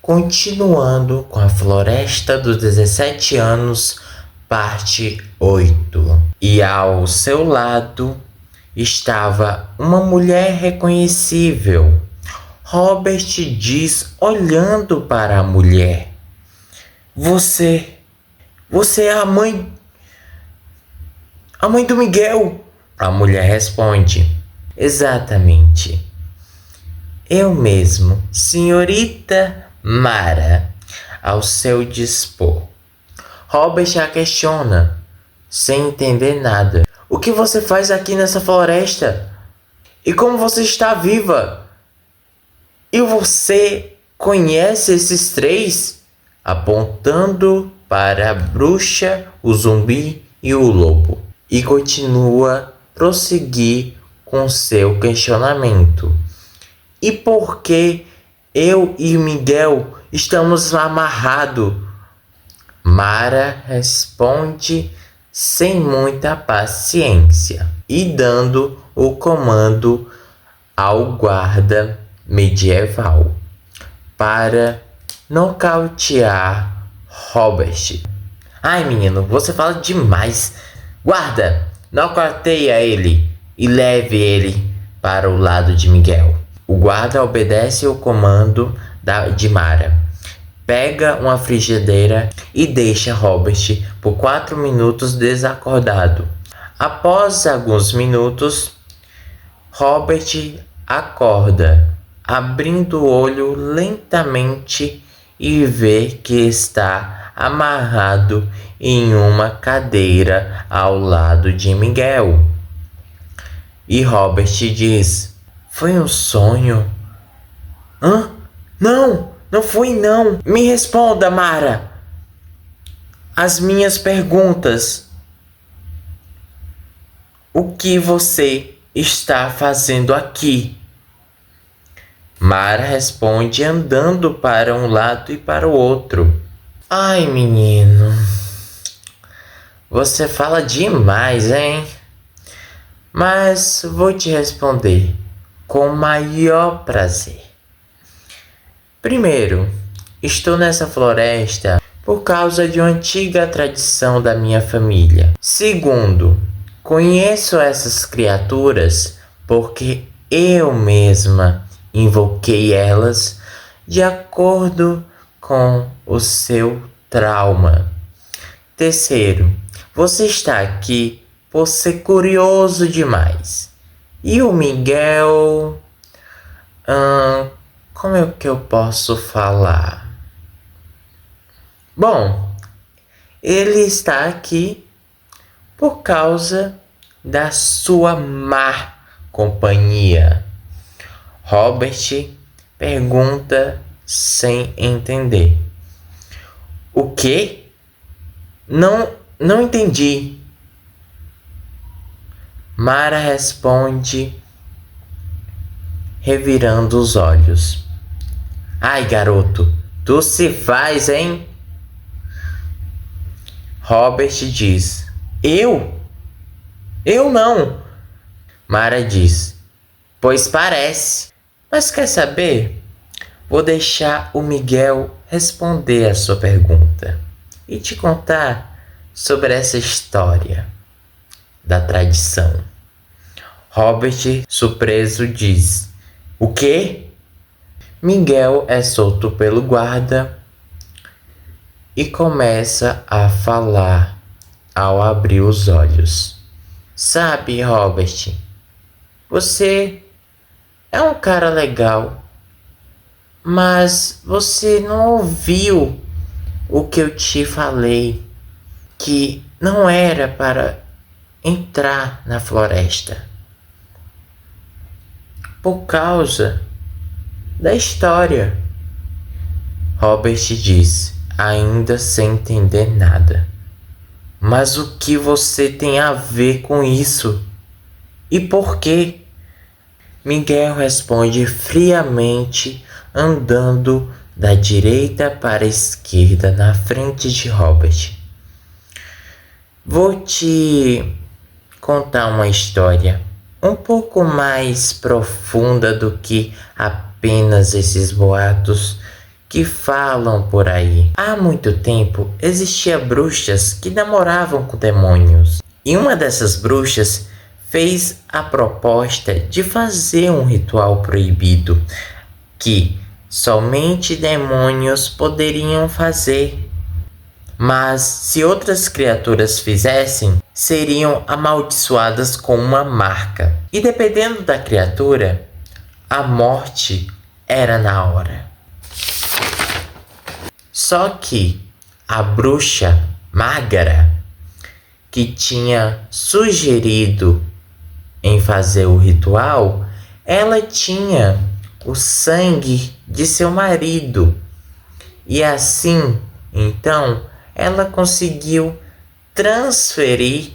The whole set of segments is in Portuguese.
Continuando com a Floresta dos 17 Anos, parte 8. E ao seu lado estava uma mulher reconhecível. Robert diz olhando para a mulher: Você é a mãe do Miguel. A mulher responde: Exatamente. Eu mesmo, senhorita Mara, ao seu dispor. Robert a questiona, sem entender nada. O que você faz aqui nessa floresta? E como você está viva? E você conhece esses três? Apontando para a bruxa, o zumbi e o lobo. E continua a prosseguir com seu questionamento. E por que eu e Miguel estamos lá amarrados? Mara responde sem muita paciência e dando o comando ao guarda medieval para nocautear Robert. Ai, menino, você fala demais. Guarda, nocauteia ele e leve ele para o lado de Miguel. O guarda obedece o comando de Mara. Pega uma frigideira e deixa Robert por 4 minutos desacordado. Após alguns minutos, Robert acorda, abrindo o olho lentamente e vê que está amarrado em uma cadeira ao lado de Miguel. E Robert diz: Foi um sonho? Hã? Não foi não. Me responda, Mara, as minhas perguntas. O que você está fazendo aqui? Mara responde andando para um lado e para o outro. Ai, menino, você fala demais, hein? Mas vou te responder com o maior prazer. Primeiro, estou nessa floresta por causa de uma antiga tradição da minha família. Segundo, conheço essas criaturas porque eu mesma invoquei elas de acordo com o seu trauma. Terceiro, você está aqui por ser curioso demais. E o Miguel... como é que eu posso falar? Bom, ele está aqui por causa da sua má companhia. Robert pergunta sem entender. O quê? Não entendi. Mara responde, revirando os olhos. Ai, garoto, tu se faz, hein? Robert diz: Eu? Eu não. Mara diz: Pois parece. Mas quer saber? Vou deixar o Miguel responder a sua pergunta e te contar sobre essa história da tradição. Robert, surpreso, diz: O quê? Miguel é solto pelo guarda e começa a falar ao abrir os olhos. Sabe, Robert, você é um cara legal, mas você não ouviu o que eu te falei, que não era para entrar na floresta. Por causa da história. Robert diz, ainda sem entender nada. Mas o que você tem a ver com isso? E por quê? Miguel responde friamente, andando da direita para a esquerda na frente de Robert. Vou te contar uma história um pouco mais profunda do que apenas esses boatos que falam por aí. Há muito tempo existiam bruxas que namoravam com demônios. E uma dessas bruxas fez a proposta de fazer um ritual proibido que somente demônios poderiam fazer. Mas se outras criaturas fizessem, seriam amaldiçoadas com uma marca. E dependendo da criatura, a morte era na hora. Só que a bruxa Mágara, que tinha sugerido em fazer o ritual, ela tinha o sangue de seu marido. E assim, então, ela conseguiu transferir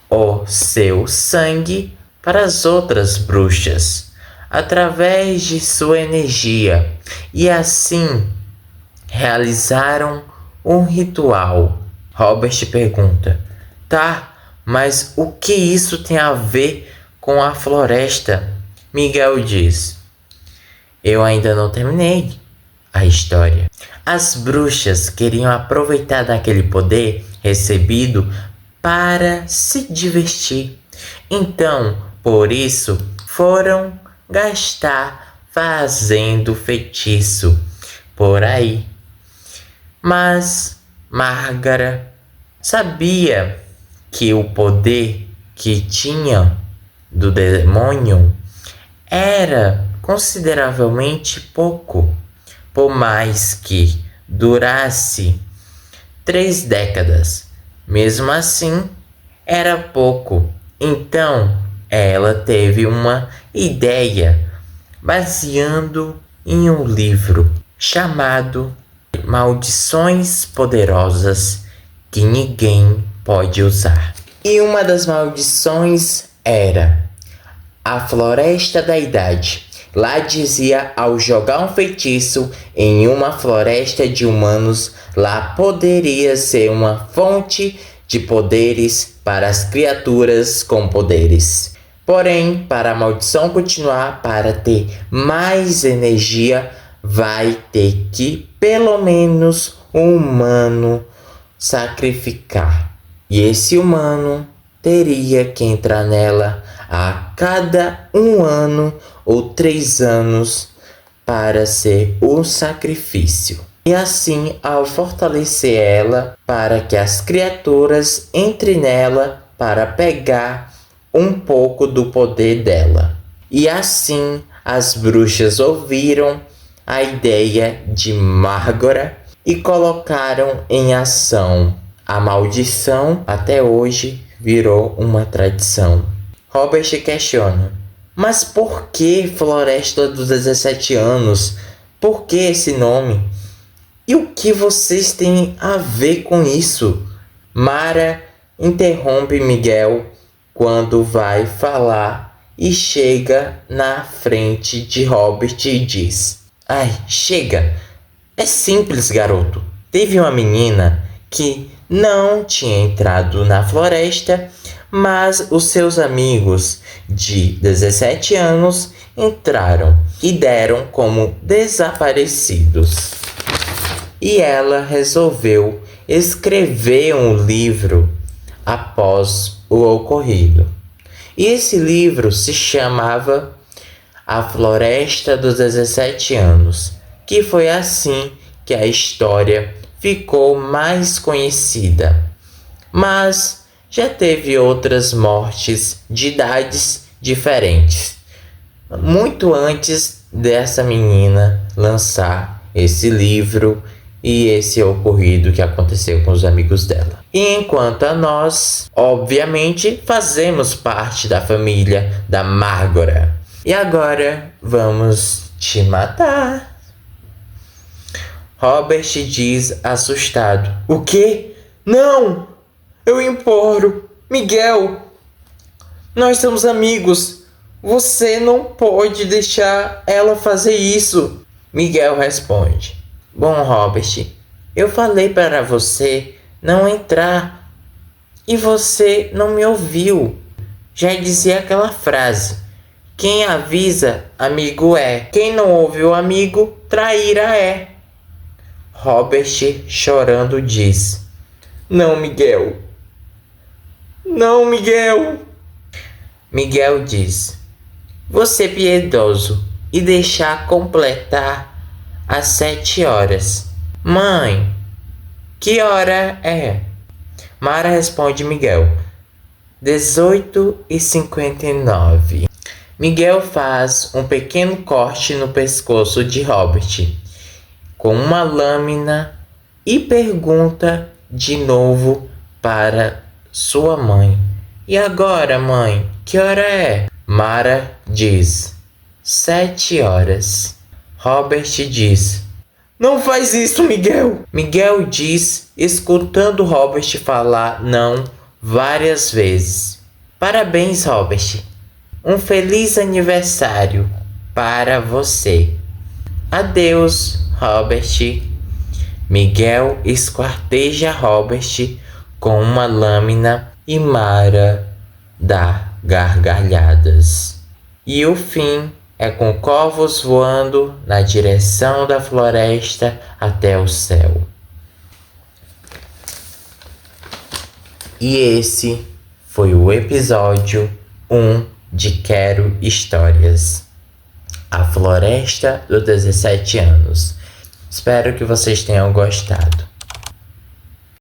o seu sangue para as outras bruxas através de sua energia, e assim realizaram um ritual. Robert pergunta: tá, mas o que isso tem a ver com a floresta? Miguel diz: eu ainda não terminei a história. As bruxas queriam aproveitar daquele poder recebido para se divertir. Então, por isso, foram gastar fazendo feitiço por aí. Mas Mágara sabia que o poder que tinha do demônio era consideravelmente pouco, por mais que durasse 3 décadas. Mesmo assim, era pouco. Então, ela teve uma ideia baseando em um livro chamado Maldições Poderosas que Ninguém Pode Usar. E uma das maldições era a Floresta da Idade. Lá dizia: ao jogar um feitiço em uma floresta de humanos, lá poderia ser uma fonte de poderes para as criaturas com poderes. Porém, para a maldição continuar, para ter mais energia, vai ter que pelo menos um humano sacrificar. E esse humano teria que entrar nela a cada 1 ano ou 3 anos para ser o sacrifício. E assim, ao fortalecer ela, para que as criaturas entrem nela para pegar um pouco do poder dela. E assim, as bruxas ouviram a ideia de Mágara e colocaram em ação. A maldição até hoje virou uma tradição. Robert questiona: mas por que Floresta dos 17 anos? Por que esse nome? E o que vocês têm a ver com isso? Mara interrompe Miguel quando vai falar e chega na frente de Robert e diz: ai, chega! É simples, garoto. Teve uma menina que não tinha entrado na floresta, mas os seus amigos de 17 anos entraram e deram como desaparecidos. E ela resolveu escrever um livro após o ocorrido. E esse livro se chamava A Floresta dos 17 Anos, que foi assim que a história ficou mais conhecida. Mas já teve outras mortes de idades diferentes, muito antes dessa menina lançar esse livro e esse ocorrido que aconteceu com os amigos dela. E enquanto a nós, obviamente, fazemos parte da família da Mágara. E agora vamos te matar. Robert diz assustado: o quê? Não! Eu imploro, Miguel! Nós somos amigos. Você não pode deixar ela fazer isso. Miguel responde: bom, Robert, eu falei para você não entrar e você não me ouviu. Já dizia aquela frase: quem avisa, amigo é. Quem não ouve o amigo, traíra é. Robert, chorando, diz: Não, Miguel. Não, Miguel. Miguel diz: Você é piedoso e deixar completar às 7 horas. Mãe, que hora é? Mara responde Miguel: 18h59. Miguel faz um pequeno corte no pescoço de Robert com uma lâmina e pergunta de novo para sua mãe: E agora, mãe, que hora é? Mara diz: 7 horas. Robert diz: Não faz isso, Miguel! Miguel diz, escutando Robert falar não várias vezes. Parabéns, Robert. Um feliz aniversário para você. Adeus, Robert. Miguel esquarteja Robert com uma lâmina e Mara dá gargalhadas. E o fim é com corvos voando na direção da floresta até o céu. E esse foi o episódio 1 de Quero Histórias. A Floresta dos 17 anos. Espero que vocês tenham gostado.